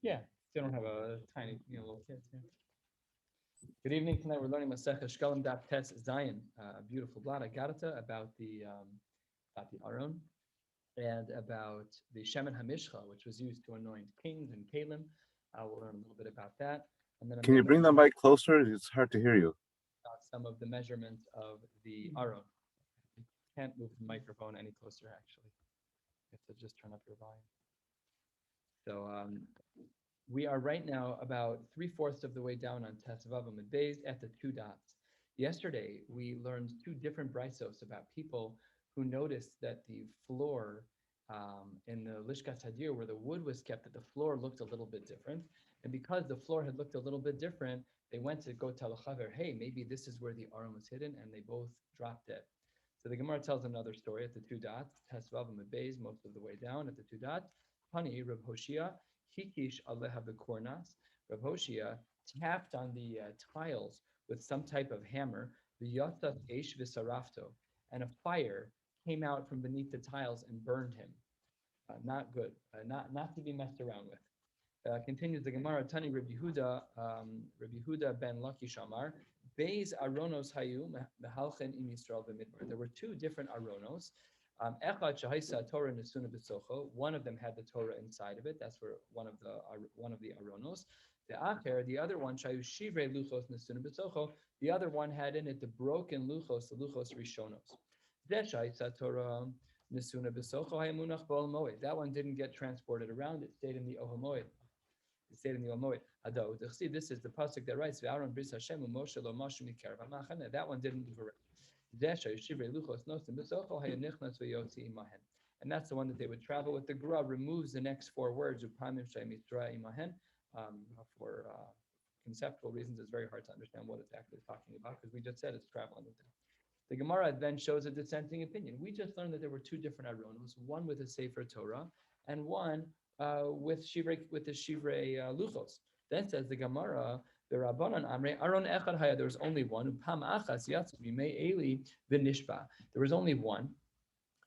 Yeah, they don't have a tiny, little kids. Yeah. Good evening. Tonight we're learning Maseches Shekalim Daf Tes Zion, beautiful blot Agarata about the Aron and about the Shemen Hamishcha, which was used to anoint kings and Kalim. We'll learn a little bit about that, and then I'm Can going you to bring the mic closer? It's hard to hear you. about some of the measurements of the Aron. You can't move the microphone any closer, actually. You have to just turn up your volume. So we are right now about three-fourths of the way down on Tesvav and Beis at the two dots. Yesterday, we learned two different brisos about people who noticed that the floor in the Lishkas Hadir, where the wood was kept, that the floor looked a little bit different. And because the floor had looked a little bit different, they went to go tell a chaver, hey, maybe this is where the Aron was hidden, and they both dropped dead. So the Gemara tells another story at the two dots, Tesvav and Beis, most of the way down at the two dots. Hani, Reb Hoshia, Hikish Aleha Bekornas. Rav Hoshia tapped on the tiles with some type of hammer, the Yatzat Eish Visarafto, and a fire came out from beneath the tiles and burned him. Not good, not to be messed around with. Continues the Gemara, Tani Rabbi Yehuda ben Laki Shamar, Beis Aronos Hayu Mehalchen Im Yisrael b'Midbar. There were two different Aronos. Echad Shahaisa Torah Nesuna B'Socho. One of them had the Torah inside of it. That's where one of the Aronos. The Acher, the other one, Shayu Shivrei Luchos Nesuna B'Socho. The other one had in it the broken Luchos, the Luchos Rishonos. Shahaisa Torah Nesuna B'Socho Hayamunach B'Ol Moed. That one didn't get transported around. It stayed in the Ohel Moed. It stayed in the Ohel Moed. See, this is the pasuk that writes V'Aaron Bris Hashem Moshe Lo Mashu Mikerav HaMachane. That one didn't move around. And that's the one that they would travel with. The Gra removes the next four words, for conceptual reasons. It's very hard to understand what it's actually talking about because we just said it's traveling with it. The Gemara then shows a dissenting opinion. We just learned that there were two different Aronos, one with a Sefer Torah and one with the Shivrei Luchos. Then says the Gemara, the Rabbanan Amre Aron Echad Haya. There was only one. Pam Achas Yatzu Bimei Eli V'Nishba. There was only one,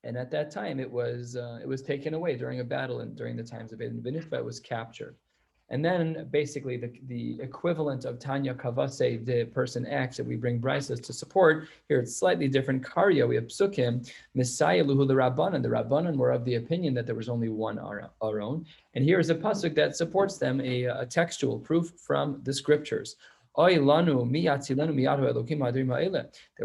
and at that time it was taken away during a battle and during the times of Eli V'Nishba. It was captured. And then basically the equivalent of Tanya Kavase, the person X that we bring brises to support. Here it's slightly different. Karya, we have psukim, Messiah Luhu the Rabbanan. The Rabbanan were of the opinion that there was only one Aron. And here is a pasuk that supports them, a textual proof from the scriptures. They were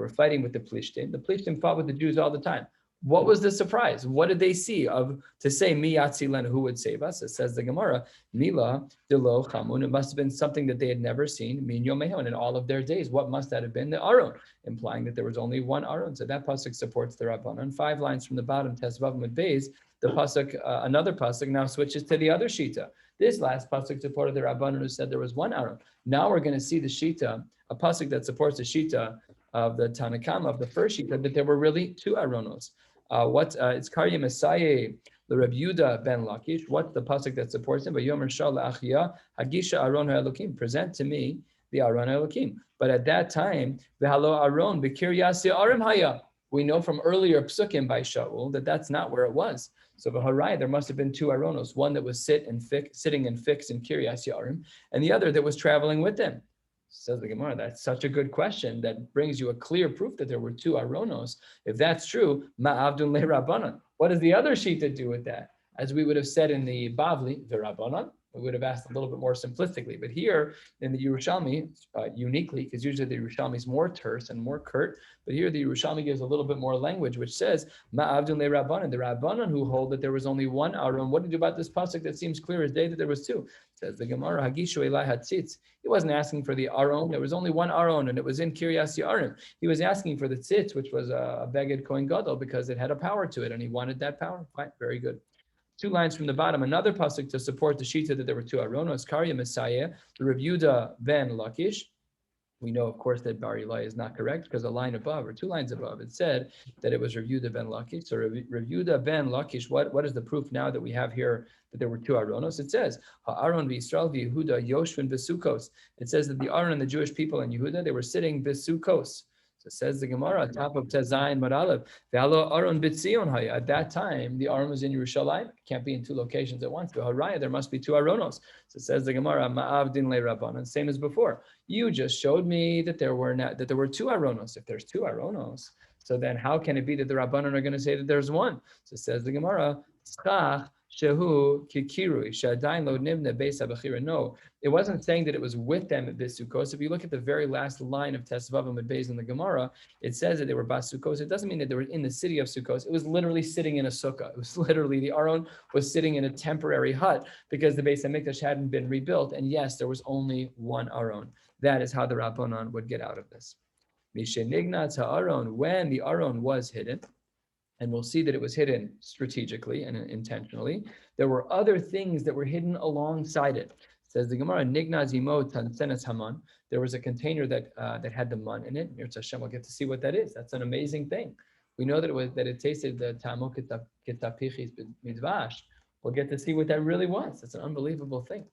fighting with the Plishtim. The Plishtim fought with the Jews all the time. What was the surprise? What did they see to say Mi Yatzilenu, who would save us? It says the Gemara, Mila Delo Chamun. It must have been something that they had never seen, Min Yomeho, in all of their days. What must that have been? The Aron, implying that there was only one Aron. So that pasuk supports the Rabbanan. 5 lines from the bottom, Tesvav Mud Beis, the pasuk, another pasuk now switches to the other shita. This last pasuk supported the Rabbanan who said there was one Aron. Now we're going to see the shita, a pasuk that supports the shita of the Tanakam of the first shita, that there were really two Aronos. It's Karya Messiah, the Rabbi Yehuda ben Lakish. What's the pasuk that supports him? But Yomer Shal Achia Hagisha Aron HaElokim. Present to me the Aron HaElokim. But at that time, V'halo Aron B'Kiryas Ye'arim Haya. We know from earlier psukim by Shaul that that's not where it was. So V'harai, there must have been two Aronos, one that was sitting and fixed in Kiryas Ye'arim, and the other that was traveling with them. Says the Gemara, that's such a good question that brings you a clear proof that there were two Aronos. If that's true, ma'avdun le Rabbanan. What does the other shita do with that? As we would have said in the Bavli, the Rabbanan, we would have asked a little bit more simplistically. But here in the Yerushalmi, uniquely, because usually the Yerushalmi is more terse and more curt, but here the Yerushalmi gives a little bit more language, which says, Ma'avdun le Rabbanan, the Rabbanan who hold that there was only one Aron. What do you do about this pasuk that seems clear as day that there was two? Says the Gemara, Hagishu Elai Hatzitz. He wasn't asking for the Aron. There was only one Aron, and it was in Kiryas Ye'arim. He was asking for the tzitz, which was a Beged Kohen Gadol, because it had a power to it, and he wanted that power. Fine, very good. 2 lines from the bottom, another pasuk to support the shita that there were two Aronos. Karya Messiah, the Rabbi Yehuda ben Lakish. We know, of course, that Bar Ilai is not correct because a line above, or 2 lines above, it said that it was Rabbi Yehuda ben Lakish. So Rabbi Yehuda ben Lakish, what is the proof now that we have here that there were two Aronos? It says, Ha'aron v'Yisrael v'Yehuda yoshvin v'Sukkos. It says that the Aron and the Jewish people in Yehuda, they were sitting v'Sukkos. So says the Gemara, top of Tezayin Maralev, Ve'alo Aron B'Tzion Haya. At that time, the Aron was in Yerushalayim. It can't be in two locations at once. Haraya, there must be two Aronos. So says the Gemara, Ma'avdin Le Rabbanan, same as before. You just showed me that there were two Aronos. If there's two Aronos, so then how can it be that the Rabbanan are going to say that there's one? So says the Gemara, Schach Shehu Kikirui Shadain Lo Nimne Beis Abachira. No, it wasn't saying that it was with them at Bisukos. If you look at the very last line of Tesvavim and Beis in the Gemara, it says that they were Basukos. It doesn't mean that they were in the city of Sukkos. It was literally sitting in a sukkah. It was literally the Aron was sitting in a temporary hut because the Beis Hamikdash hadn't been rebuilt. And yes, there was only one Aron. That is how the Rabbanon would get out of this. Mishenignat ha'aron, when the Aron was hidden, and we'll see that it was hidden strategically and intentionally, there were other things that were hidden alongside it. Says the Gemara, Nignaz imo tansenes haman. There was a container that had the man in it. Yirtzeh Hashem, we'll get to see what that is. That's an amazing thing. We know that it tasted the tamo ketapichis midvash. We'll get to see what that really was. It's an unbelievable thing.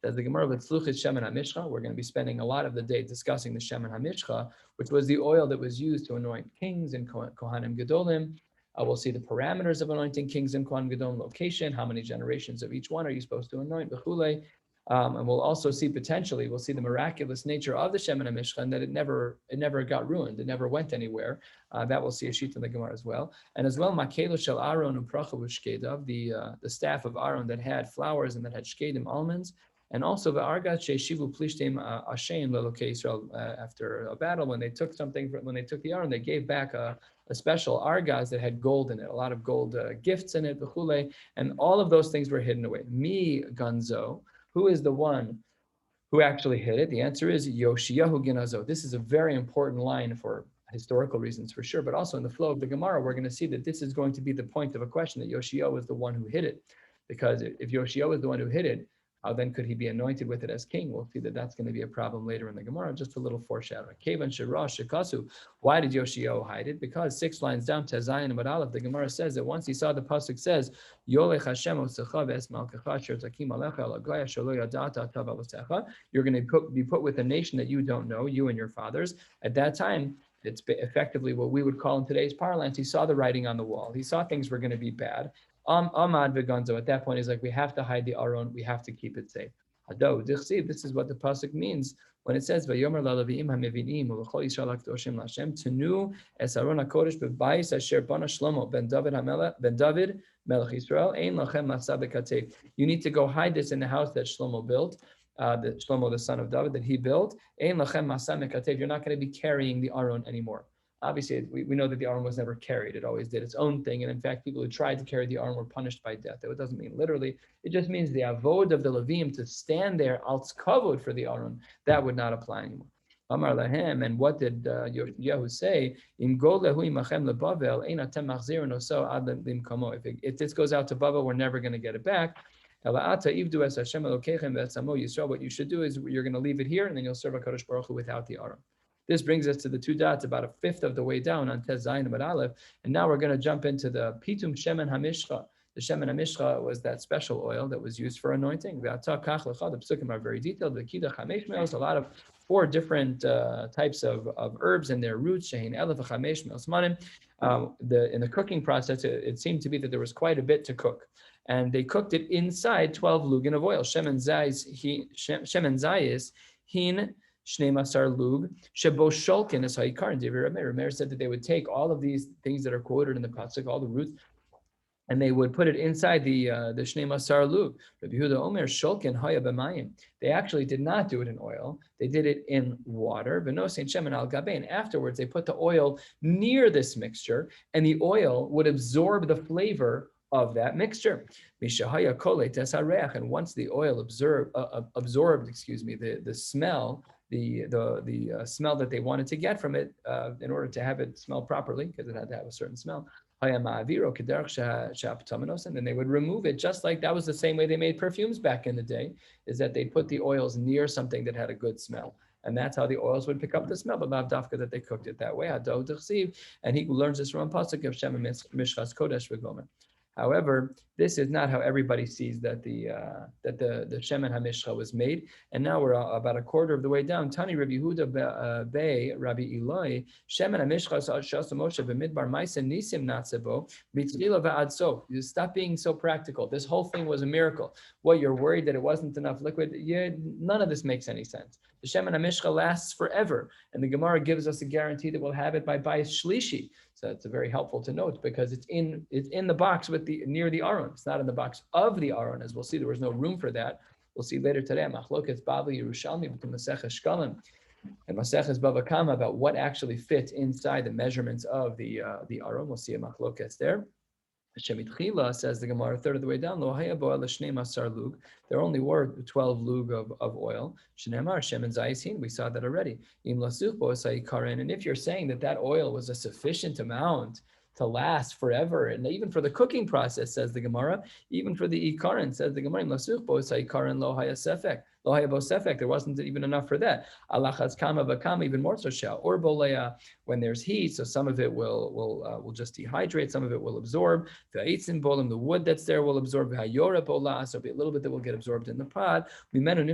Says the Gemara, V'tzluchis shemen hamishcha. We're going to be spending a lot of the day discussing the shemen hamishcha, which was the oil that was used to anoint kings and kohanim gedolim. We'll see the parameters of anointing kings and Kohen Gadol, location, how many generations of each one are you supposed to anoint, b'chulei. And we'll also see we'll see the miraculous nature of the Shemen HaMishcha, and that it never got ruined, it never went anywhere. That we'll see a sheet in the Gemara as well. And as well, Makelo Shel Aaron U'Pracha V'Shkedav, the staff of Aaron that had flowers and that had shkedim, almonds. And also the Argat Sheishivu Plishtim Ashein Lelokei Israel, after a battle, when they took the Aron, they gave back a special argas that had gold in it, a lot of gold gifts in it, and all of those things were hidden away. Mi Ganzo, who is the one who actually hid it? The answer is Yoshiyahu Ginazo. This is a very important line for historical reasons for sure, but also in the flow of the Gemara, we're going to see that this is going to be the point of a question, that Yoshio was the one who hid it. Because if Yoshio is the one who hid it, how then could he be anointed with it as king? We'll see that that's going to be a problem later in the Gemara. Just a little foreshadowing. Kevan Shirash Shekasu. Why did Yoshio hide it? Because 6 lines down, Tezayin and Aleph, the Gemara says that once he saw the pasuk says, Yolech Hashem osecha v'es malkecha asher takim alecha el agaya shelo yadata tav avosecha. You're going to be put with a nation that you don't know, you and your fathers. At that time, it's effectively what we would call in today's parlance. He saw the writing on the wall. He saw things were going to be bad. Amad veganzo. At that point, he's like, we have to hide the Aron. We have to keep it safe. This is what the pasuk means when it says, "Vayomer la'leviim hamevinim u'lechol Yisrael hakdoshim l'Hashem tenu es Aron hakodesh b'bayis asher bana Shlomo ben David melech Yisrael ein lachem matzah b'katev." You need to go hide this in the house that Shlomo built, Shlomo the son of David that he built. Ein lachem matzah b'katev. You're not going to be carrying the Aron anymore. Obviously, we know that the Aron was never carried. It always did its own thing. And in fact, people who tried to carry the Aron were punished by death. It doesn't mean literally. It just means the avod of the Levim to stand there, als kavod for the Aron, that would not apply anymore. Amar lahem, and what did Yehu say? Im go lehu imachem leBavel, ein atem machzirin oso ad limkamo. If this goes out to Bavel, we're never going to get it back. What you should do is you're going to leave it here, and then you'll serve HaKadosh Baruch Hu without the Aron. This brings us to the 2 dots, about a fifth of the way down on Tez Zayin Amud Aleph. And now we're going to jump into the Pitum Shemen HaMishcha. The Shemen HaMishcha was that special oil that was used for anointing. The Psukim are very detailed. The Kidach HaMesh Meos, a lot of 4 different types of herbs and their roots. Shehin Elef HaMesh Meos Manim. In the cooking process, it seemed to be that there was quite a bit to cook. And they cooked it inside 12 lugin of oil. Shemen Zayis, Hin Shnei Masar Lug, Shebo Shulkin is Haikar and David Rameir said that they would take all of these things that are quoted in the pasuk, all the roots, and they would put it inside the Shnei Masar Lug. Rabbi Yehuda Omer Shulkin Haya B'mayim. They actually did not do it in oil; they did it in water. V'nosein Shemen al Gabein. Afterwards, they put the oil near this mixture, and the oil would absorb the flavor of that mixture. And once the oil absorbed, the smell. The smell that they wanted to get from it in order to have it smell properly, because it had to have a certain smell. And then they would remove it, just like that was the same way they made perfumes back in the day, is that they put the oils near something that had a good smell. And that's how the oils would pick up the smell, but not dafka that they cooked it that way. And he learns this from a pasuk of Shem Mishchas Kodesh v'Gomer. However, this is not how everybody sees that the Shemen HaMishcha was made. And now we're about a quarter of the way down. Tani Rabbi Yehuda Bey Rabbi Eloi Shemen HaMishcha Shasa Moshe B'Midbar Ma'asen Nisim Natzebo B'Tzila V'Ad Sof. You stop being so practical. This whole thing was a miracle. What, you're worried that it wasn't enough liquid? Yeah, none of this makes any sense. The Shemen HaMishcha lasts forever, and the Gemara gives us a guarantee that we'll have it by Bayis Shlishi. So it's very helpful to note because it's in the box with near the Aron. It's not in the box of the Aron, as we'll see. There was no room for that. We'll see later today. Machlokes Bavli Yerushalmi between Maseches Shekalim and Maseches Bava Kama about what actually fits inside the measurements of the Aron. We'll see a Machlokes there. Shemitchila, says the Gemara, a third of the way down, Lo haya bo ela shnei masar lug. There only were 12 lug of oil. Shneimar shemen zayisin. We saw that already. Im lasuch bo karen. And if you're saying that oil was a sufficient amount to last forever, and even for the cooking process, says the Gemara, even for the ikarin, says the Gemara, Im lasuch bo karen lo haya sefek. Lo haya bo sefek. There wasn't even enough for that. Alachas kama v'kama, even more so shal. Or bolea, when there's heat, so some of it will just dehydrate, some of it will absorb. The wood that's there will absorb. So there'll be a little bit that will get absorbed in the pot. Not only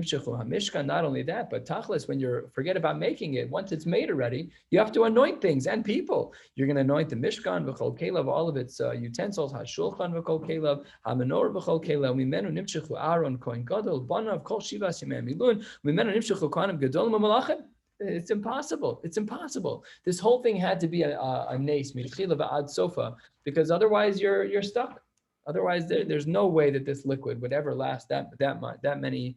that, but tachlis, when you forget about making it, once it's made already, you have to anoint things and people. You're going to anoint the mishkan v'chol kelav, all of its utensils, hashulchan v'chol kelav, hamenor v'chol kelav. Mimenu nimshechu Aaron kohen gadol banav kol shivas yemei milun. Mimenu nimshechu kohanim gadolim u'malachim. It's impossible. It's impossible. This whole thing had to be a nace, mitchila va'ad sofa, because otherwise you're stuck. Otherwise, there's no way that this liquid would ever last that many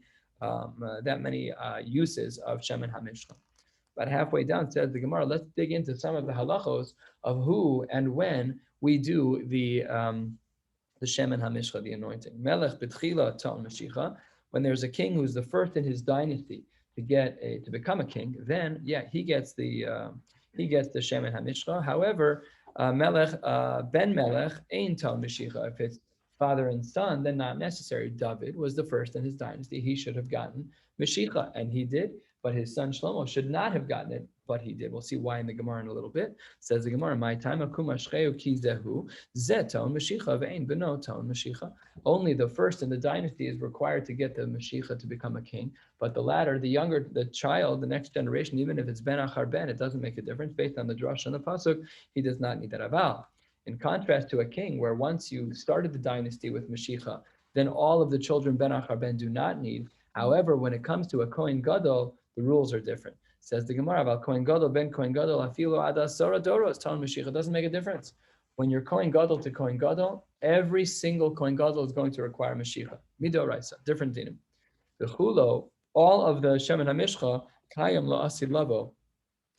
uses of shemen hamishcha. About halfway down, says the Gemara. Let's dig into some of the halachos of who and when we do the shemen hamishcha, the anointing. Melech b'tchila ta'al mashicha. When there's a king who's the first in his dynasty to become a king, then he gets the shemen hamishcha. However, melech ben melech ein tal mashicha. If it's father and son, then not necessary. David was the first in his dynasty; he should have gotten mashicha, and he did. But his son Shlomo should not have gotten it, but he did. We'll see why in the Gemara in a little bit. Says the Gemara, "My time akumashcheu ki zehu zeton mashicha ve'ein beno ton mashicha." Only the first in the dynasty is required to get the mashicha to become a king, but the latter, the child, the next generation, even if it's ben achar ben, it doesn't make a difference. Based on the drush and the pasuk, he does not need that aval. In contrast to a king, where once you started the dynasty with mashicha, then all of the children ben achar ben do not need. However, when it comes to a kohen gadol, the rules are different. Says the Gemara about kohen gadol ben kohen gadol afilo adasara doros ton mashicha. Doesn't make a difference. When you're kohen gadol to kohen gadol, every single kohen gadol is going to require mashicha. Midoraisa, different dinim. The chulo, all of the shemen hamishcha kayam lo asid lavo.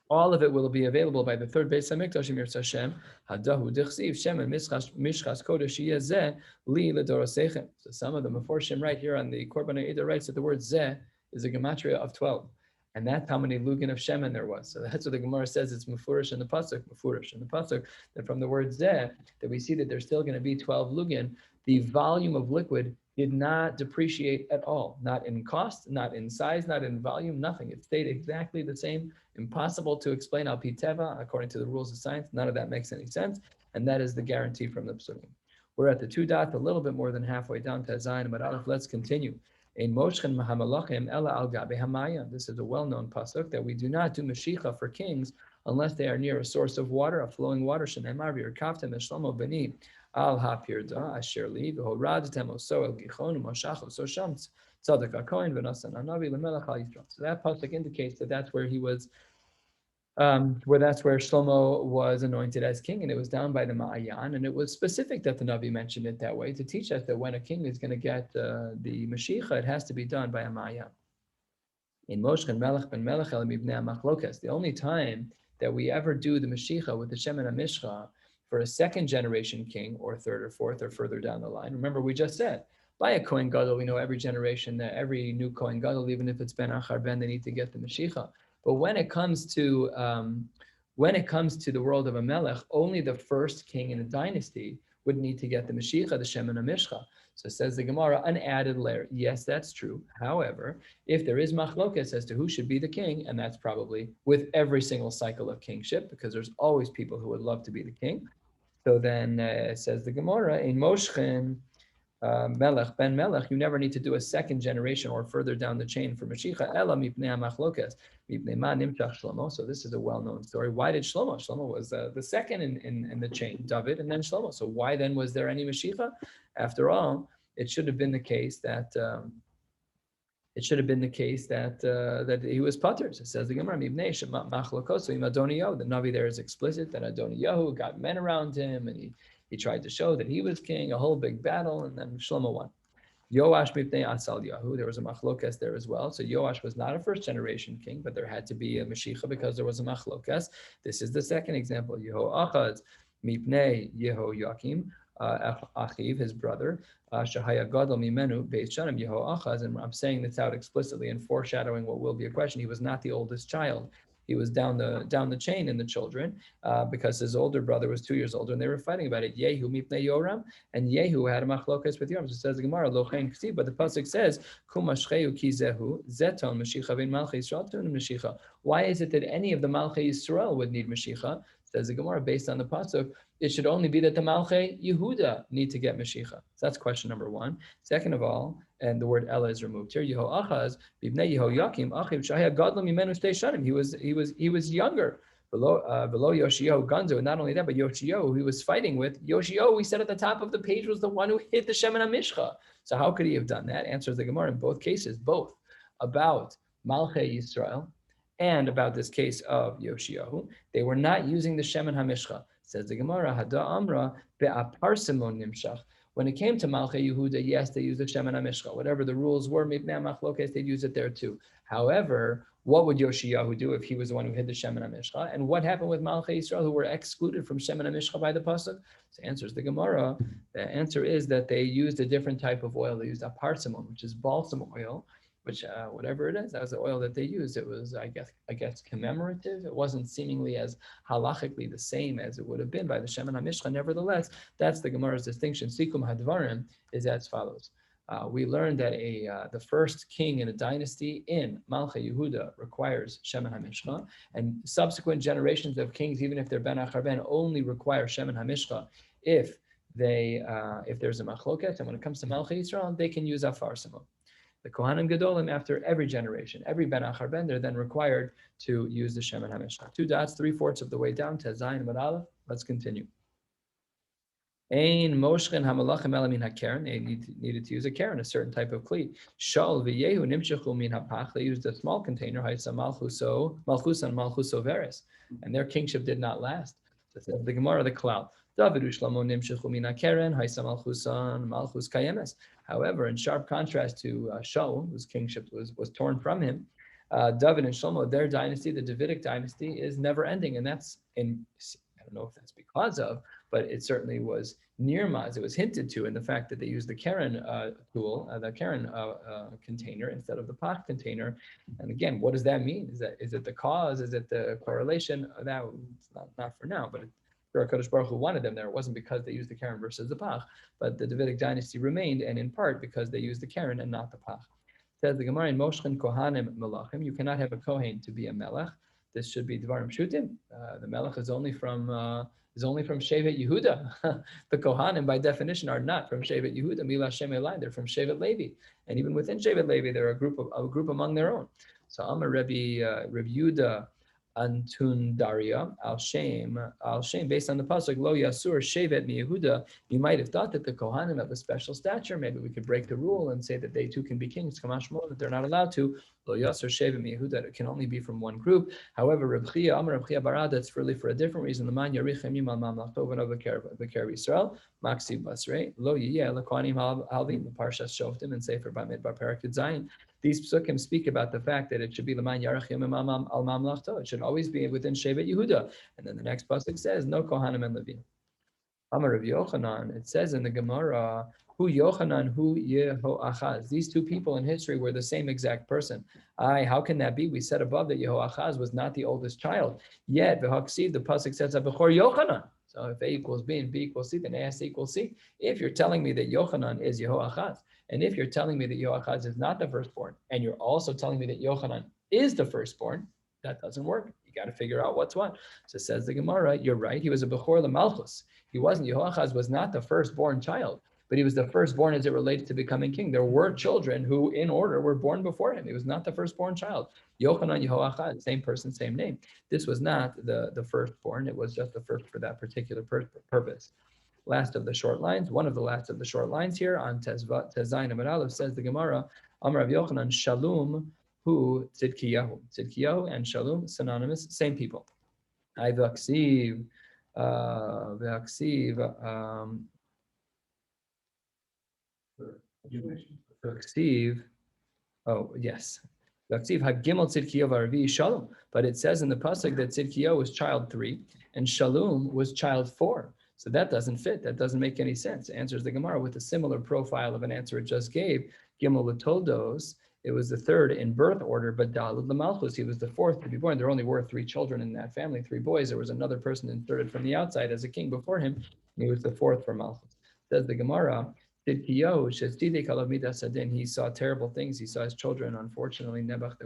All of it will be available by the third Beis Hamikdash in Yirtzeh Hashem. Hadahu dichsiv shemen mishchas kodesh yezeh li ledorosechem. So some of the Meforshim right here on the Korban HaEdah writes that the word zeh is a gematria of 12. And that's how many lugin of shemen there was. So that's what the Gemara says. It's mufurish in the pasuk. That from the word zeh, that we see that there's still going to be 12 lugin. The volume of liquid did not depreciate at all. Not in cost, not in size, not in volume, nothing. It stayed exactly the same. Impossible to explain al pi teva, according to the rules of science. None of that makes any sense. And that is the guarantee from the psukim. We're at the 2 dots, a little bit more than halfway down to Zayin, but Aleph, let's continue. This is a well-known pasuk that we do not do mashicha for kings unless they are near a source of water, a flowing water. Shenemar v'yirkavtem eshlomo b'ni al ha'pirda asher li v'horadtem oso el gichon u'mashach oso sham tzaddik ha'kohen v'nasan ha'navi l'melech al Yisrael. So that pasuk indicates that that's where he was. That's where Shlomo was anointed as king, and it was down by the Ma'ayan, and it was specific that the Navi mentioned it that way to teach us that when a king is going to get the Mashiach, it has to be done by a Ma'ayan. In Moshchen Melech ben Melech el mibnei Machlokas, the only time that we ever do the Mashiach with the Shemen HaMishcha for a second generation king, or third or fourth or further down the line. Remember, we just said by a Kohen Gadol, we know every generation that every new Kohen Gadol, even if it's Ben Achar Ben, they need to get the Mashiach. But when it comes to the world of a melech, only the first king in a dynasty would need to get the Mashiach, the Shemen HaMishcha. So says the Gemara, an added layer. Yes, that's true. However, if there is machlokas as to who should be the king, and that's probably with every single cycle of kingship, because there's always people who would love to be the king. So then says the Gemara, in Moshchen, Melech, Ben Melech, you never need to do a second generation or further down the chain for Mashiach. Ela mipnei hamachlokas, mipnei ma nimshach Shlomo. So this is a well-known story. Why did Shlomo? Shlomo was the second in the chain, David, and then Shlomo. So why then was there any Mashiach? After all, it should have been the case that that he was pater. So it says the Gemara, Mibnei Shema Machlokos, Adoniyahu. The Navi there is explicit that Adoniyahu got men around him, and he tried to show that he was king. A whole big battle, and then Shlomo won. Yoash Mibnei Asaliyahu. There was a machlokas there as well. So Yoash was not a first generation king, but there had to be a Mashiach because there was a machlokas. This is the second example. Yehoachaz Mibnei Yehoyakim. Achiv, his brother, Shahaya Gadol Mimenu Beis Shanim Yehoachaz, and I'm saying this out explicitly and foreshadowing what will be a question. He was not the oldest child. He was down the chain in the children because his older brother was 2 years older, and they were fighting about it. Yehu mipnei Yoram, and Yehu had a machlokas with Yoram. So it says the Gemara Lochein Ksiv, but the pasuk says Kumashcheu Kizehu Zeton Mashiach ben Malchei Yisrael Tun Mashiach. Why is it that any of the Malchei Yisrael would need Mashiach? Says the Gemara, based on the pasuk, it should only be that the Malchei Yehuda need to get Mashiach. So that's question number one. Second of all, and the word Ella is removed here. Yehoachaz bibnei Yehoyakim Achiv Shahaya Gadol Mimenu Shtei Shanim. He was younger. Below Yoshiyahu Ganzo. Not only that, but Yoshiyahu, who he was fighting with. Yoshiyahu, we said at the top of the page, was the one who hit the Shemen HaMishcha. So how could he have done that? Answers the Gemara in both cases, both about Malchei Yisrael and about this case of Yoshiyahu. They were not using the Shemen HaMishcha. Says the Gemara, Hada Amra be'aparsimon nimshach. When it came to Malchei Yehuda, yes, they used the Shemen HaMishcha. Whatever the rules were, Mipnei HaMachlokes, they'd use it there too. However, what would Yoshiyahu do if he was the one who hid the Shemen HaMishcha? And what happened with Malchei Yisrael, who were excluded from Shemen HaMishcha by the pasuk? So answers the Gemara. The answer is that they used a different type of oil. They used a parsimon, which is balsam oil, which whatever it is, that was the oil that they used. It was, I guess, commemorative. It wasn't seemingly as halachically the same as it would have been by the Shemen HaMishcha. Nevertheless, that's the Gemara's distinction. Sikum Hadvarim is as follows. We learned that the first king in a dynasty in Malchei Yehuda requires Shemen HaMishcha, and subsequent generations of kings, even if they're Ben Achar Ben, only require Shemen HaMishcha if there's a machloket, and when it comes to Malchei Yisrael, they can use Afar Simon. The Kohanim Gedolim, after every generation, every Ben Achar Ben, they're then required to use the Shemen HaMishcha. 2 dots, 3/4 of the way down to Zayin and Aleph. Let's continue. Ein moshchen hamalachim ela min hakeren. They needed to use a keren, a certain type of kli. Shal v'yehu nimshechu min hapach. They used a small container, haisa malchuso veres, and their kingship did not last. So the Gemara, the Klal. David u'Shlomo nimshechu min hakeren, haisa malchus kayemes. However, in sharp contrast to Shaul, whose kingship was torn from him, David and Shlomo, their dynasty, the Davidic dynasty, is never ending, and that's I don't know if that's because of, but it certainly was nirmaz. It was hinted to in the fact that they used the keren tool, the keren container instead of the pot container. And again, what does that mean? Is it the cause? Is it the correlation? That not for now, but HaKadosh Baruch Hu wanted them there. It wasn't because they used the keren versus the pach, but the Davidic dynasty remained, and in part because they used the keren and not the pach. Says the Gemara in Moshchen Kohanim Melachim, you cannot have a Kohen to be a Melech. This should be Dvarim Shutim. The Melech is only from Shevet Yehuda. The Kohanim, by definition, are not from Shevet Yehuda. Mila Shem Elai, they're from Shevet Levi, and even within Shevet Levi, they're a group among their own. So Amar Rabbi Yehuda Antun Daria al Shem, based on the pasuk Lo Yasur Shevet Mi Yehuda. You might have thought that the Kohanim have a special stature. Maybe we could break the rule and say that they too can be kings. Kamashmo, that they're not allowed to. Lo Yasur Shevet Mi Yehuda. It can only be from one group. However, Reb Chia Barad, that's really for a different reason. L'man yarichem yimal mamlachto v'no b'ker Yisrael Maksi Basrei Lo Yiyeh LaKohanim Halvim. The Parshas Shoftim and Sefer Bamidbar Parak Zayin. These psukim speak about the fact that it should be l'man yarachim al mamlachto. It should always be within Shevet Yehuda. And then the next pasuk says, no Kohanim and Levim. Amar Rav Yochanan, it says in the Gemara, Hu Yochanan, Hu Yehoachaz. These two people in history were the same exact person. How can that be? We said above that Yehoachaz was not the oldest child. Yet, the pasuk says, Bechor Yochanan. So if A equals B and B equals C, then AS equals C. If you're telling me that Yochanan is Yehoachaz, and if you're telling me that Yehoachaz is not the firstborn, and you're also telling me that Yochanan is the firstborn, That doesn't work. You got to figure out what's what. So says the Gemara, you're right. He was a Bechor Lamalchus. He wasn't. Yehoachaz was not the firstborn child, but he was the firstborn as it related to becoming king. There were children who, in order, were born before him. He was not the firstborn child. Yochanan, Yehoachaz, same person, same name. This was not the firstborn. It was just the first for that particular purpose. Last of the short lines, one of the last of the short lines here on Tezayin Amud Aleph says the Gemara, Amar Rav Yochanan, Shalom hu Tzidkiyahu. Tzidkiyahu and Shalom, synonymous, same people. I v'aksiv, v'aksiv, oh, yes. V'aksiv hagimel Tzidkiyahu v'arvi Shalom. But it says in the pasuk that Tzidkiyahu was child 3 and Shalom was child 4. So that doesn't fit. That doesn't make any sense. Answers the Gemara with a similar profile of an answer it just gave. Gimel Latoldos, it was the third in birth order, but Dalad Lamalchus, he was the fourth to be born. There only were 3 children in that family, 3 boys. There was another person inserted from the outside as a king before him. He was the fourth for Malchus. Says the Gemara, he saw terrible things. He saw his children, unfortunately, Nebuch, they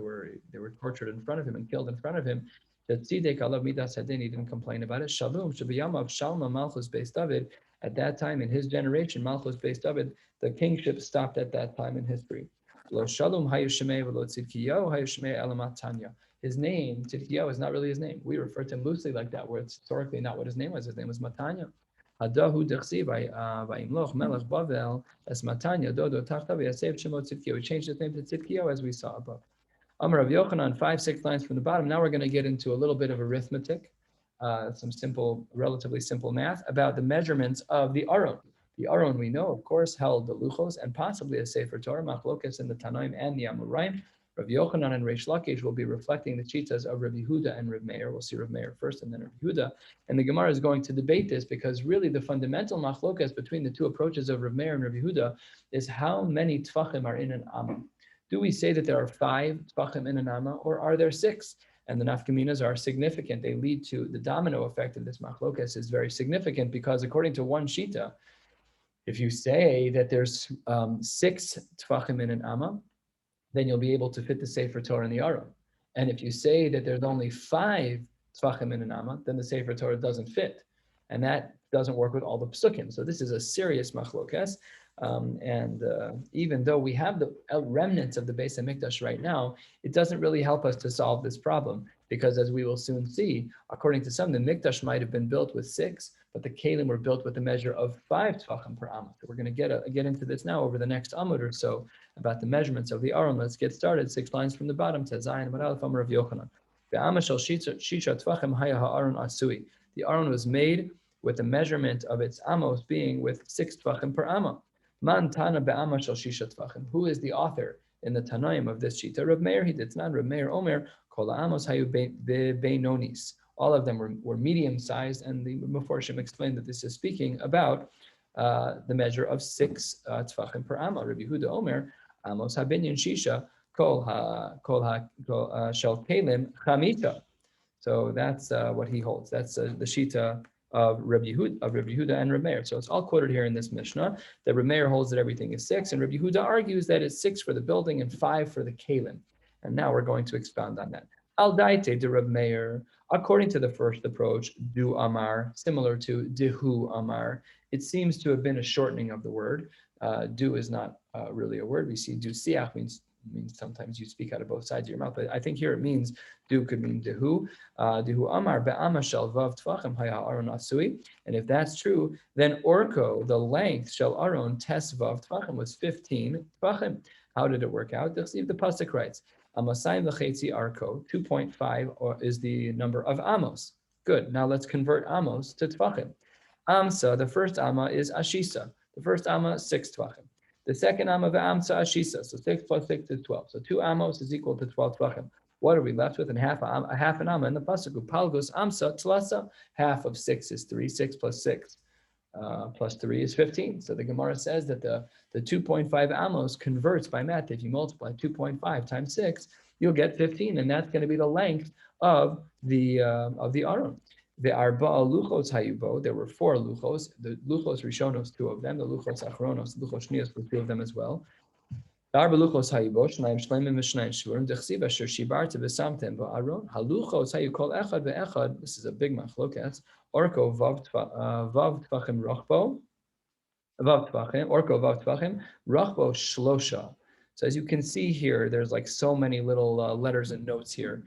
were tortured in front of him and killed in front of him. He didn't complain about it. Shalom, Shabiyamav, Shalma, Malchus, Beis David. At that time in his generation, Malchus, Beis David, the kingship stopped at that time in history. Lo Shalom, Hayushmei, Velo Tzidkiyahu, Hayushmei, Elamat Tanya. His name, Tzidkiyahu, is not really his name. We refer to him loosely like that, where it's historically not what his name was. His name was Matanya. Hadahu dechsi va'imloch melech Bavel as Matanya dodo tachta v'yasev shemot Tzidkiyahu. We changed his name to Tzidkiyahu as we saw above. Amar Rav Yochanan, 5-6 lines from the bottom. Now we're going to get into a little bit of arithmetic, some simple, relatively simple math about the measurements of the Aron. The Aron, we know, of course, held the Luchos and possibly a Sefer Torah, Machlokas in the Tanaim and the Amoraim. Rav Yochanan and Reish Lakish will be reflecting the chitas of Rabbi Yehuda and Rav Meir. We'll see Rav Meir first and then Rav Yehuda. And the Gemara is going to debate this because really the fundamental machlokas between the two approaches of Rav Meir and Rav Yehuda is how many tfachim are in an amma. Do we say that there are 5 tfachim in an amma, or are there 6? And the nafkaminas are significant. They lead to the domino effect of this machlokas is very significant because according to one shita, if you say that there's 6 tfachim in an amma, then you'll be able to fit the Sefer Torah in the Aron. And if you say that there's only 5 tfachim in an amma, then the Sefer Torah doesn't fit. And that doesn't work with all the psukim. So this is a serious machlokas. Even though we have the remnants of the Beis HaMikdash right now, it doesn't really help us to solve this problem because as we will soon see, according to some, the Mikdash might have been built with 6, but the Kalim were built with a measure of 5 tfachim per amma. So we're going to get into this now over the next amud or so about the measurements of the Aron. Let's get started. 6 lines from the bottom. Tezayin Amud Aleph Amar Rav Yochanan. Be'ama shel shisha tfachim haya ha'aron asui. The Aron was made with the measurement of its amos being with 6 tfachim per amma. Man Tana be'ama shel shisha tfachim. Who is the author in the Tanaim of this shita? Rav Meir, he did not. Rav Meir Omer, kol amos hayu beinonis. All of them were medium-sized, and the Meforshim explained that this is speaking about the measure of 6 tfachim per amma. Rabbi Yehuda Omer, amos habinyan shisha, kol shel kelim chamita. So that's what he holds. That's the shita of Rabbi Yehuda and Rabbi Meir. So it's all quoted here in this Mishnah that Rabbi Meir holds that everything is 6, and Rabbi Yehuda argues that it's 6 for the building and 5 for the kelim. And now we're going to expound on that. Al daite de Rabbi Meir, according to the first approach, du amar, similar to dehu amar. It seems to have been a shortening of the word. Du is not really a word. We see du siach means sometimes you speak out of both sides of your mouth, but I think here it means du could mean dehu. Dehu amar be'ama shel vav tfachim haya aron asui. And if that's true, then orko, the length shel aron tes vav tfachim was 15 tfachim. How did it work out? The pasuk writes, Amasayim v'chetzi arko, 2.5 is the number of amos. Good. Now let's convert amos to tfachim. Amsa, the first amma is ashisa. The first amma, 6 tfachim. The second amma v'amsa ashisa. So 6 plus 6 is 12. So 2 amos is equal to 12 tfachim. What are we left with? And half an amma in the pasuk. Palgus amsa tlasa. Half of 6 is 3. 6 plus 6 plus 3 is 15. So the Gemara says that the 2.5 amos converts by math. If you multiply 2.5 times 6, you'll get 15, and that's going to be the length of the Aron. The arba'a luchos hayubo. There were 4 luchos. The luchos rishonos, 2 of them. The luchos achronos, luchos shnios, were 2 of them as well. Arba luchos hayibo, shnayim shleimim v'shnayim shurim, dechsiv asher shibarta v'samtem ba'aron, haluchos hayu kol echad ve'echad, this is a big machlokas, orko vav tvachim rochbo, vav tvachim, orko vav tvachim, rochbo shlosha. So as you can see here, there's like so many little letters and notes here.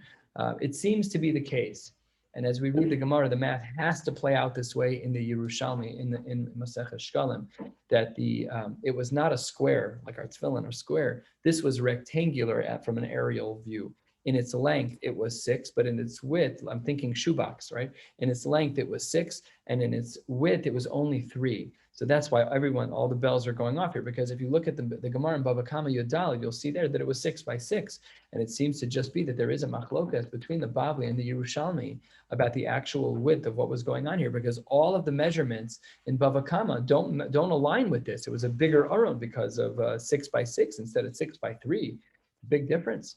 It seems to be the case. And as we read the Gemara, the math has to play out this way in the Yerushalmi, in Maseches Shekalim, that it was not a square like our tefillin or square. This was rectangular from an aerial view. In its length, it was 6, but in its width, I'm thinking shoebox, right? In its length, it was 6, and in its width, it was only 3. So that's why all the bells are going off here, because if you look at the Gemara in Bava Kama Yodal, you'll see there that it was 6 by 6. And it seems to just be that there is a machlokas between the Bavli and the Yerushalmi about the actual width of what was going on here, because all of the measurements in Bava Kama don't align with this. It was a bigger aron because of 6 by 6 instead of 6 by 3. Big difference.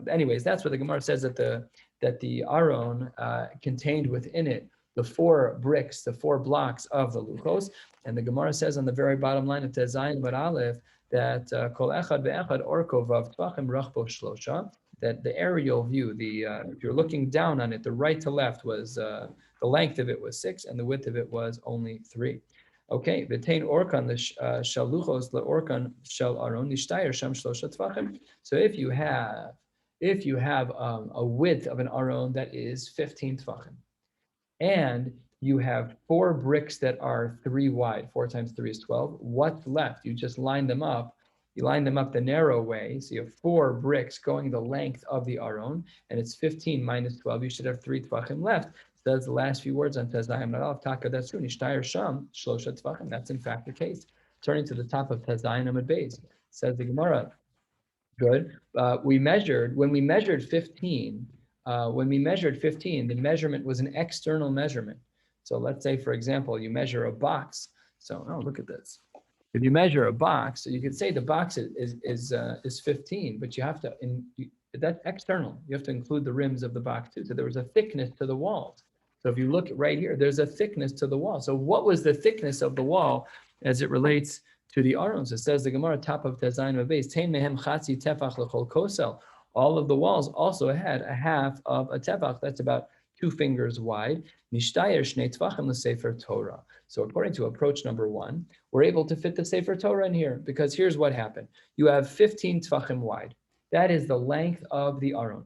Anyways, that's what the Gemara says that the aron contained within it the 4 bricks, the 4 blocks of the luchos, and the Gemara says on the very bottom line of Tezayin Bar Aleph that kol echad ve'echad orko vav tvachim rachbo shlosha. That the aerial view, if you're looking down on it, the right to left was the length of it was 6, and the width of it was only 3. Okay, v'tein orkan the shaluchos leorkan shel aron nishtayir sham shlosha tvachim. So if you have a width of an aron that is 15 tvachim, and you have 4 bricks that are 3 wide, 4 times 3 is 12. What's left? You just line them up. You line them up the narrow way. So you have 4 bricks going the length of the aron, and it's 15 minus 12. You should have 3 tvachim left. So that's the last few words on Tezayim Narav. Takadasu nishtayir sham shlosha tvachim. That's in fact the case. Turning to the top of Tezayim Amud Beis, says the Gemara. Good. When we measured 15. The measurement was an external measurement. So let's say, for example, you measure a box. So, look at this. If you measure a box, so you could say the box is 15, but you have to, that's external. You have to include the rims of the box too. So there was a thickness to the walls. So if you look right here, there's a thickness to the wall. So what was the thickness of the wall as it relates to the arons? It says the Gemara, top of Tezayin Mabez, Tein mehem chatzi tefach l'chol kosel. All of the walls also had a half of a tefach, that's about 2 fingers wide. Nishtayir shnei tvachim l'sefer Torah. So according to approach number 1, we're able to fit the sefer Torah in here, because here's what happened. You have 15 tvachim wide. That is the length of the aron.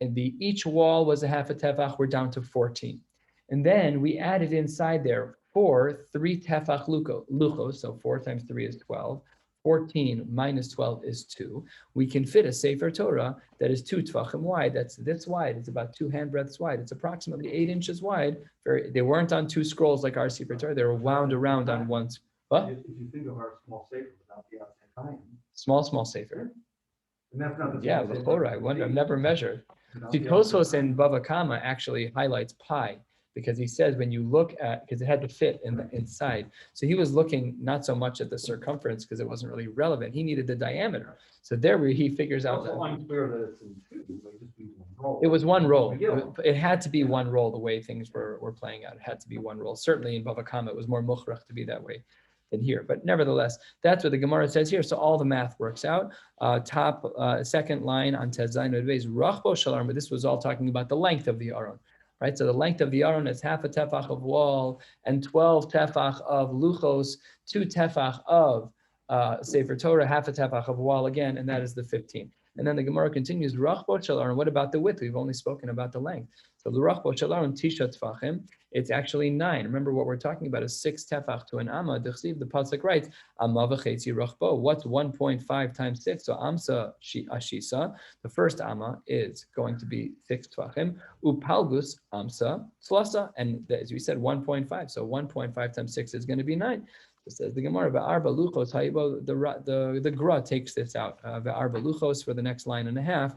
And each wall was a half a tefach, we're down to 14. And then we added inside there 3 tefach luchos, so 4 times 3 is 12. 14 minus 12 is 2. We can fit a Sefer Torah that is 2 tvachim wide. That's this wide. It's about 2 handbreadths wide. It's approximately 8 inches wide. They weren't on 2 scrolls like our Sefer Torah. They were wound around on one. What? If you think of our small Sefer without the outside time. Small Sefer. And that's not the Yeah, I've never measured. See, Tosfos in Bava Kama actually highlights pi, because he says when you look at, because it had to fit in the inside. So he was looking not so much at the circumference because it wasn't really relevant. He needed the diameter. So there he figures out. It's also unclear that it's in 2, but it just be 1 roll. It was 1 roll. It had to be 1 roll the way things were playing out. It had to be 1 roll. Certainly in Bava Kama, it was more mukhrach to be that way than here. But nevertheless, that's what the Gemara says here. So all the math works out. Second line on Tezayin Udvez, Rachbo Shalom, but this was all talking about the length of the aron. Right, so the length of the aron is half a tefach of wall and 12 tefach of luchos, 2 tefach of Sefer Torah, half a tefach of wall again, and that is the 15. And then the Gemara continues, Rachbo shel aron, what about the width? We've only spoken about the length. So the Rachbo shel aron, Tisha tefachim, it's actually 9. Remember what we're talking about is 6 tefach to an amma. The pasuk writes, amma v'chetzi rachbo. What's 1.5 times 6? So amsa ashisa. The first amma is going to be 6 tefachim. Upalgus amsa slasa. And as we said, 1.5. So 1.5 times 6 is going to be 9. It says the Gemara, Ve'arba luchos ha'ibo, the Gra takes this out. Ve'arba luchos for the next line and a half.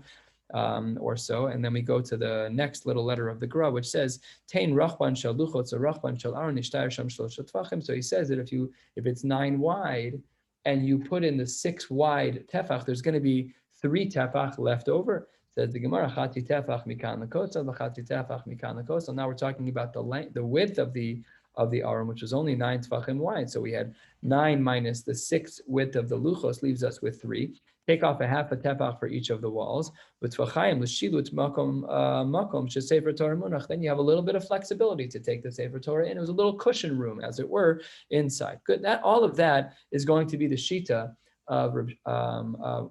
Or so, and then we go to the next little letter of the Gra, which says Tein rachban shel luchot, rachban shel aron nishtayir sham shlosha tvachim. So he says that if it's 9 wide and you put in the 6 wide tefach, there's going to be 3 tefach left over. Says the Gemara, chati tefach mikan lakosa, v'chati tefach mikan lakosa. Now we're talking about the width of the of the aron, which was only 9 tvachim wide. So we had 9 minus the 6 width of the luchos leaves us with 3. Take off a half a tefach for each of the walls. With tvachayim l'shilut makom shesefer Torah munach. Then you have a little bit of flexibility to take the Sefer Torah in. It was a little cushion room, as it were, inside. Good. That all of that is going to be the shita of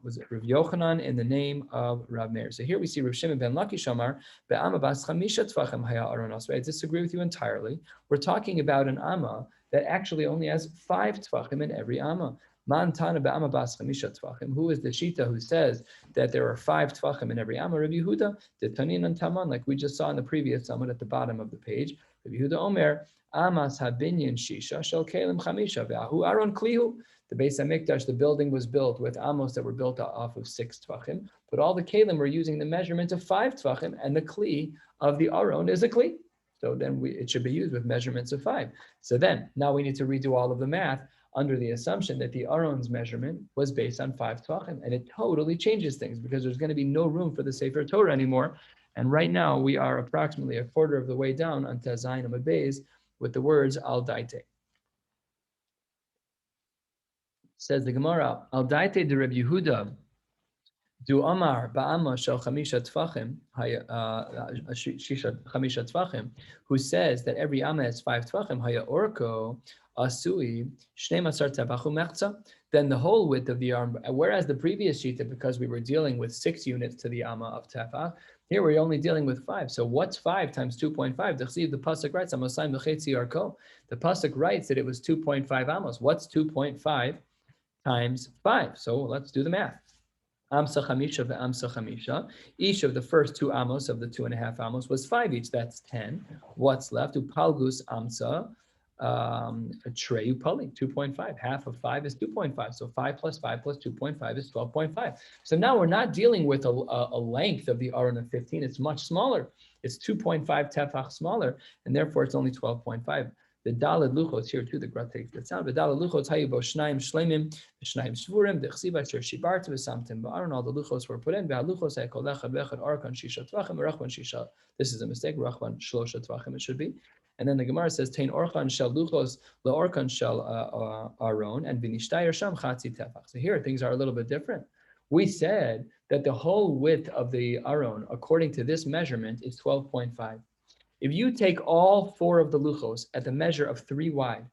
was it Rav Yochanan in the name of Rav Meir. So here we see Rav Shimon ben Laki Shamar be'ama bas chamisha tvachim haya aronos. I disagree with you entirely. We're talking about an amma that actually only has 5 tvachim in every amma. Man tana be'ama bas chamisha tvachim. Who is the shita who says that there are 5 tvachim in every amma? Rabbi Yehuda, the Tanin and Taman, like we just saw in the previous summit at the bottom of the page. Rabbi Yehuda Omer, amas habinyan shisha shel kelim chamisha ve'ahu aron klihu. The Beis HaMikdash, the building was built with amos that were built off of 6 tvachim, but all the kelim were using the measurement of 5 tvachim, and the kli of the aron is a kli. So then it should be used with measurements of 5. So then, now we need to redo all of the math under the assumption that the aron's measurement was based on 5 tvachim, and it totally changes things because there's going to be no room for the Sefer Torah anymore. And right now, we are approximately a quarter of the way down on Tezayin Amud Beis with the words al daite. Says the Gemara, al daite de Reb Yehuda, du amar ba'ama shel chamisha tfachim, chamisha tfachim, who says that every amma has 5 tfachim, haya orko, asui, shnei masar tevachu mechza, then the whole width of the arm, whereas the previous shita, because we were dealing with 6 units to the amma of tefach, here we're only dealing with 5. So what's 5 times 2.5? The pasuk writes, amosayim b'chetzi arko. The pasuk writes that it was 2.5 amos. What's 2.5 times 5? So let's do the math. Amsa chamisha ve'amsa chamisha. Each of the first 2 amos of the 2.5 amos was 5 each. That's 10. What's left? Upalgus amsa treyu pali, 2.5. Half of 5 is 2.5. So 5 plus 5 plus 2.5 is 12.5. So now we're not dealing with a length of the aron of 15. It's much smaller. It's 2.5 tefach smaller, and therefore it's only 12.5. The dalad luchos here too. The Gra takes the sound. The dalad luchos hayu bo shnaim shleimim, shnaim shvurim. The chsiva sher shibartu v'samtim ba'aron. All the luchos were put in. Ve'aluchos hay kol echad ve'echad arkan shisha tvachim v'rachvan shisha. This is a mistake. Rachvan shlosha tvachim it should be. And then the Gemara says tein orkan shel luchos leorkan shel aron and v'nishtayir sham chatzi tefach. So here things are a little bit different. We said that the whole width of the aron, according to this measurement, is 12.5. If you take all 4 of the luchos at the measure of 3 wide,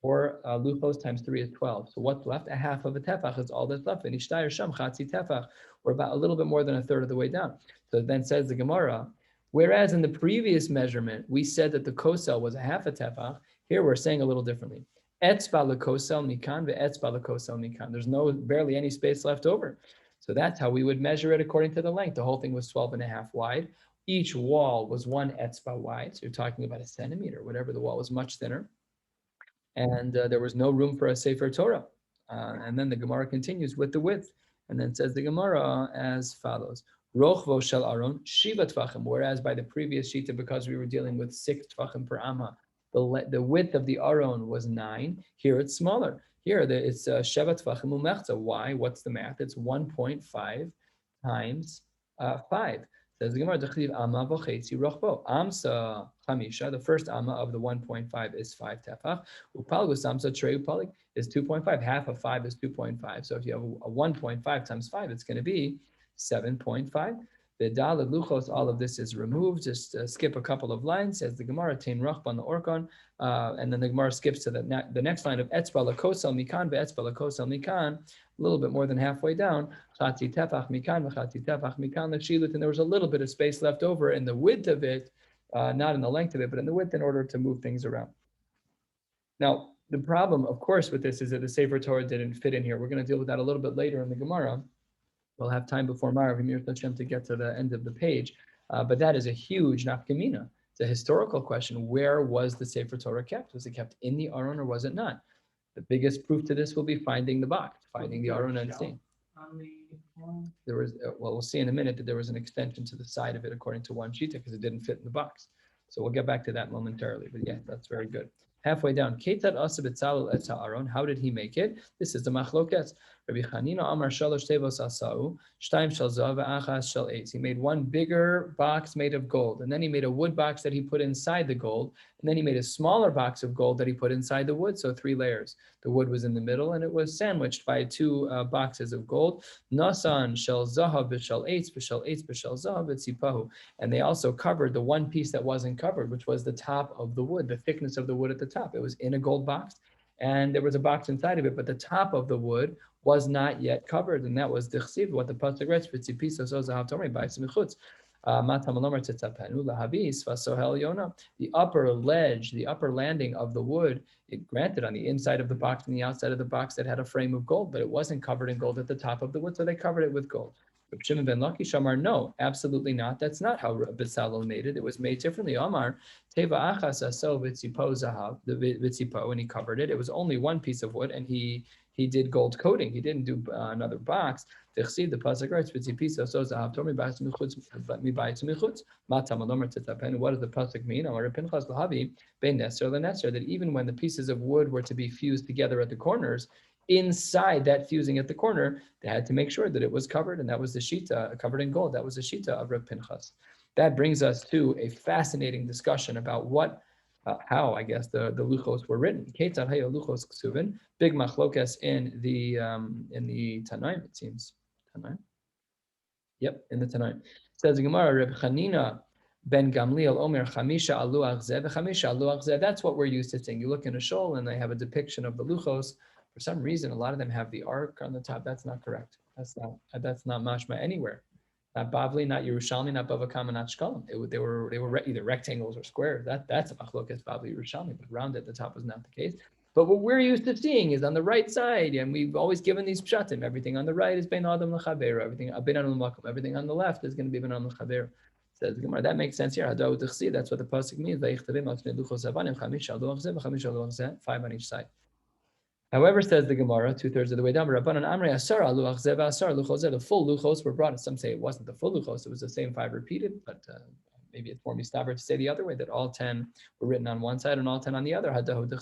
4 luchos times 3 is 12. So what's left? A half of a tefach is all that's left. And ishtayir sham chatzi tefach, or about a little bit more than a third of the way down. So then says the Gemara, whereas in the previous measurement, we said that the kosel was a half a tefach, here we're saying a little differently. Etzba lekosel mikan ve'etzba lekosel mikan. There's barely any space left over. So that's how we would measure it according to the length. The whole thing was 12.5 wide. Each wall was 1 etzba wide, so you're talking about a centimeter, whatever. The wall was much thinner, and there was no room for a Sefer Torah. And then the Gemara continues with the width, and then says the Gemara as follows: Rochvo shel aron shiva tvachim. Whereas by the previous shita, because we were dealing with 6 tvachim per amma, the width of the aron was 9. Here it's smaller. Here it's sheva tvachim umechza. Why? What's the math? It's 1.5 times 5. Says the Gemara, amma v'chetzi rochbo. Amsa chamisha, the first amma of the 1.5 is 5 tefach. Upalgus amsa trei upalik is 2.5. Half of 5 is 2.5. So if you have a 1.5 times 5, it's going to be 7.5. The dalad luchos, all of this is removed. Just skip a couple of lines. Says the Gemara, tein rachban the orkan, and then the Gemara skips to the next line of etzba lekosel mikan ve'etzba lekosel mikan. A little bit more than halfway down, chatzi tefach mikan v'chatzi tefach mikan l'shilut, and there was a little bit of space left over in the width of it, not in the length of it, but in the width in order to move things around. Now, the problem, of course, with this is that the Sefer Torah didn't fit in here. We're going to deal with that a little bit later in the Gemara. We'll have time before Marav Hashem to get to the end of the page, but that is a huge nafkamina. It's a historical question. Where was the Sefer Torah kept? Was it kept in the Aron or was it not? The biggest proof to this will be finding the box, finding the Aron and seeing. There was, well, we'll see in a minute that there was an extension to the side of it according to one shita because it didn't fit in the box. So we'll get back to that momentarily. But yeah, that's very good. Halfway down, Ketat Asa B'Tzalel Et HaAron. How did he make it? This is the machlokes. Rabbi Chanina Amar Shalosh Tevos Asau, Shtaim Shel Zav, Achas Shel Eitz. He made one bigger box made of gold, and then he made a wood box that he put inside the gold, and then he made a smaller box of gold that he put inside the wood, so 3 layers. The wood was in the middle, and it was sandwiched by 2 boxes of gold. Nasan Shel Zahav B'Shel Eitz B'Shel Zahav B'Tzipahu. And they also covered the one piece that wasn't covered, which was the top of the wood, the thickness of the wood at the top. It was in a gold box, and there was a box inside of it, but the top of the wood was not yet covered, and that was the chsiv, what the pasuk writes, the upper ledge, the upper landing of the wood, it granted on the inside of the box and the outside of the box that had a frame of gold, but it wasn't covered in gold at the top of the wood, so they covered it with gold. Reb Shimon ben Lakish Amar, no, absolutely not. That's not how Bezalel made it. It was made differently. Amar, Teva achas aso v'tzipo zahav, the v'tzipo, and he covered it. It was only one piece of wood, and he did gold coating. He didn't do another box. The pasuk writes, "V'tzipiso so zahav tormi ba'is michutz mi ba'is michutz." Matam alomer tetapen. What does the pasuk mean? Amar Pinchas lahavi bein neser leneser. That even when the pieces of wood were to be fused together at the corners, inside that fusing at the corner, they had to make sure that it was covered, and that was the shita, covered in gold. That was the shita of Reb Pinchas. That brings us to a fascinating discussion about how I guess the luchos were written. Ketzad hayo luchos ksuvin. Big machlokes in the Tanaim, it seems. Tanaim. Yep, in the Tanaim. Says the Gemara, Reb Chanina ben Gamliel Omer Chamisha alu achzeh v'chamisha alu achzeh. That's what we're used to seeing. You look in a shul and they have a depiction of the luchos. For some reason, a lot of them have the ark on the top. That's not correct. That's not mashma anywhere. Not Bavli, not Yerushalmi, not Bava Kama, not Shekalim. They were either rectangles or squares. That's a machlokas Bavli Yerushalmi, but round at the top was not the case. But what we're used to seeing is on the right side, and we've always given these pshatim. Everything on the right is ben adam l'chaber. Everything on the left is going to be ben adam l'chaber. Says the Gemara. That makes sense here. That's what the pasuk means. 5 on each side. However, says the Gemara, 2/3 of the way down, the full luchos were brought. Some say it wasn't the full luchos, it was the same 5 repeated, but maybe it's more mistaber to say the other way, that all 10 were written on one side and all 10 on the other. Based on the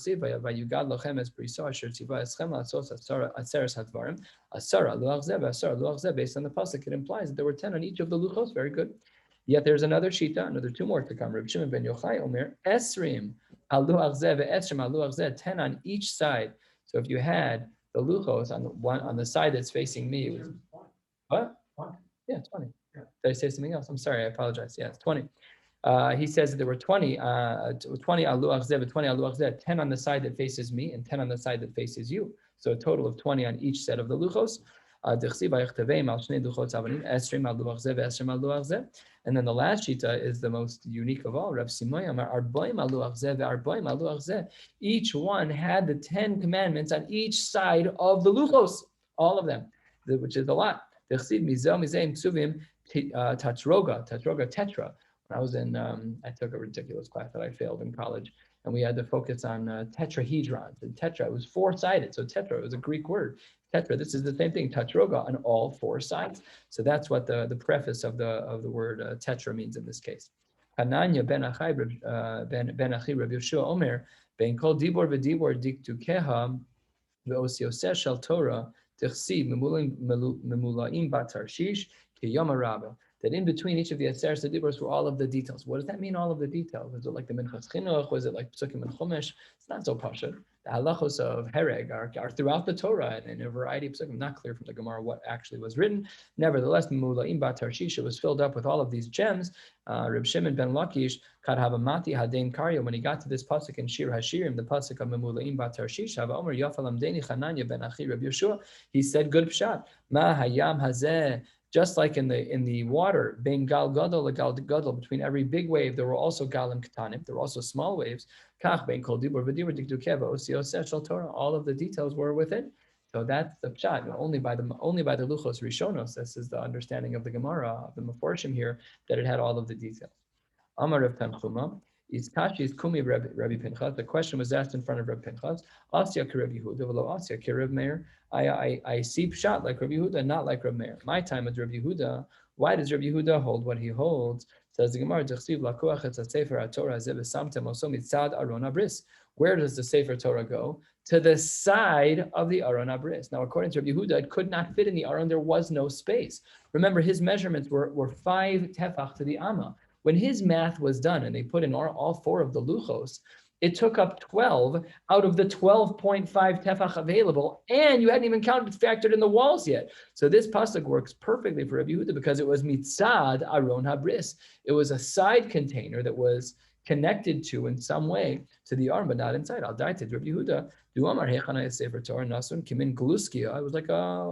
pasuk, it implies that there were 10 on each of the luchos. Very good. Yet there's another shita, another 2 more to come. Reb Shimon ben Yochai Omer, Esrim alu achzeh ve'esrim alu achzeh, 10 on each side. So if you had the luchos on the side that's facing me, it was, what? 20. Yeah, 20. Yeah. Did I say something else? I'm sorry, I apologize. Yeah, it's 20. He says that there were 20 alu achzeh, 20 alu achzeh, 10 on the side that faces me and 10 on the side that faces you. So a total of 20 on each set of the luchos. And then the last shita is the most unique of all. Rav Simoy Amar, each one had the 10 commandments on each side of the luchos, all of them, which is a lot. Tetra. When I was in, I took a ridiculous class that I failed in college, and we had to focus on tetrahedrons. And tetra, it was 4-sided, so tetra, it was a Greek word. Tetra, this is the same thing, tatroga, on all 4 sides. So that's what the preface of the word tetra means in this case. Hananya ben Achi Rav Yoshua Omer, ben kol dibor v'dibor diktukeha ve'osioseh shel Torah tichsi memulaim batarshish kiyom rabba. That in between each of the Aser Sedibros were all of the details. What does that mean, all of the details? Is it like the Minchas Chinuch? Was it like Psukim and Chumash? It's not so pashut. The halachos of Hereg are throughout the Torah and in a variety of Psukim. Not clear from the Gemara what actually was written. Nevertheless, Memula'im Bat Tarshish was filled up with all of these gems. Reb Shimon ben Lakish, Kad Havamati Hadein Karya, when he got to this pasuk in Shir Hashirim, the pasuk of Memula'im Bat Tarshish, Hava Omer Yafalam Deni Chananya ben Achi Reb Yeshua, he said, good pshat, Ma Hayam Hazeh. Just like in the water, being gal gadol gal gadol, between every big wave, there were also galim katanim, there were also small waves. Kach bein kol dibur v'dibur diktukeva osioseh shel Torah. All of the details were within. So that's the pshat. Only by the luchos rishonos. This is the understanding of the Gemara, of the Meforshim here, that it had all of the details. Amar Rav Tanchuma. Iskashi is kumi Rabbi Pinchas. The question was asked in front of Rabbi Pinchas. Asya ki Rabbi Yehuda, v'lo Asya ki Rabbi Meir. I see pshat like Rabbi Yehuda, not like Rabbi Meir. My time with Rabbi Yehuda. Why does Rabbi Yehuda hold what he holds? Says the Gemara, T'chsiv lakuach et sefer haTorah zeh v'samtem oso mitzad aron habris. Where does the Sefer Torah go? to the side of the Aron Abris. Now, according to Rabbi Yehuda, it could not fit in the Aron. There was no space. Remember, his measurements were 5 tefach to the Amma. When his math was done and they put in all 4 of the luchos, it took up 12 out of the 12.5 tefach available, and you hadn't even factored in the walls yet. So this pasuk works perfectly for Rabbi Yehuda because it was mitzad Aron Habris. It was a side container that was connected to in some way to the arm, but not inside. Al daited Rabbi Yehuda. It was like a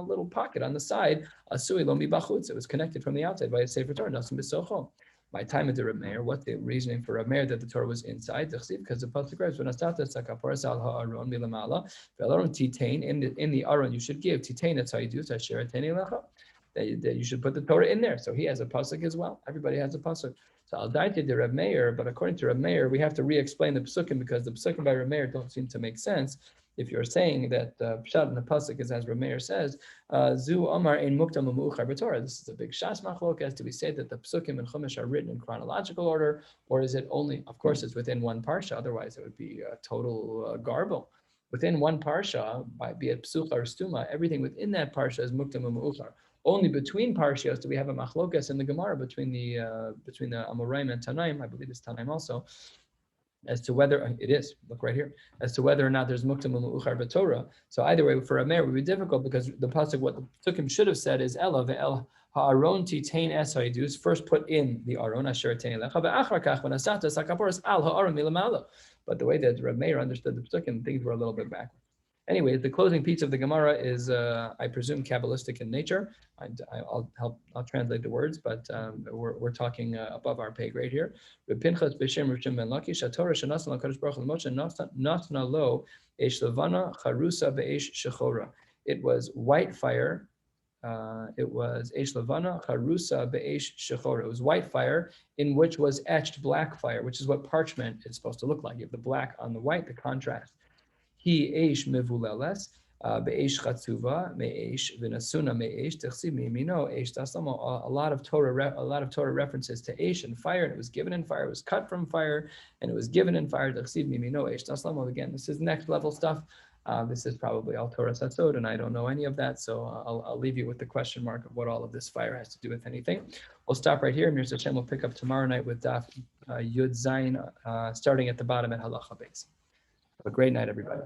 little pocket on the side. It was connected from the outside by a sefer Torah. My time at the Reb Meir, what's the reasoning for Reb Meir that the Torah was inside? Because the pasuk writes, in the Aron you should give titain. That's how you do that you should put the Torah in there. So he has a pasuk as well. Everybody has a pasuk. So I'll die to the Reb Meir, but according to Reb Meir, we have to re-explain the psukim because the psukim by Reb Meir don't seem to make sense. If you're saying that pshat in the pasuk is as Reb Meir says, Zu Omar ein muktam u'mu'uchar b'Torah. This is a big shas machlokas. Do we say that the psukim and chumash are written in chronological order, or is it only? Of course, it's within one parsha. Otherwise, it would be a total garble. Within one parsha, be it psucha or stuma, everything within that parsha is muktam u'mu'uchar. Only between parshios do we have a machlokas in the Gemara between the Amoraim and Tanaim. I believe it's Tanaim also, as to whether it is. Look right here, as to whether or not there's muktam u'mu'uchar b'Torah. So either way, for a mayor, it would be difficult because the pasuk, what the psukim should have said is Ela ve'el ha'aron titain es ha'idus. First, put in the aron asher tein lecha ve'achar kach v'nasata sakaporos al ha'aron milamalo. But the way that Reb Meir understood the psukim, things were a little bit backwards. Anyway, the closing piece of the Gemara is, I presume, Kabbalistic in nature. I'll translate the words, but we're talking above our pay grade here. Pinchas b'shem Rishon ben Laki shatorah shenasan l'Kadosh Baruch Hu l'Moshe nasna lo eish levana charusa be'eish shechora. It was white fire. It was eish levana charusa be'eish shechora. It was white fire in which was etched black fire, which is what parchment is supposed to look like. You have the black on the white, the contrast. He eish mevuleles be'eish chatzuva me'eish v'nasuna me'eish techsi mi'imino eish taslamo. A lot of Torah references to eish and fire, and it was given in fire. It was cut from fire, and it was given in fire. Techsi mi'imino eish taslamo. Again, this is next level stuff. This is probably all Torah Satzot, and I don't know any of that, so I'll leave you with the question mark of what all of this fire has to do with anything. We'll stop right here. Mirza Hashem will pick up tomorrow night with Daf Yud Zayin, starting at the bottom at Halacha Beis. Have a great night, everybody.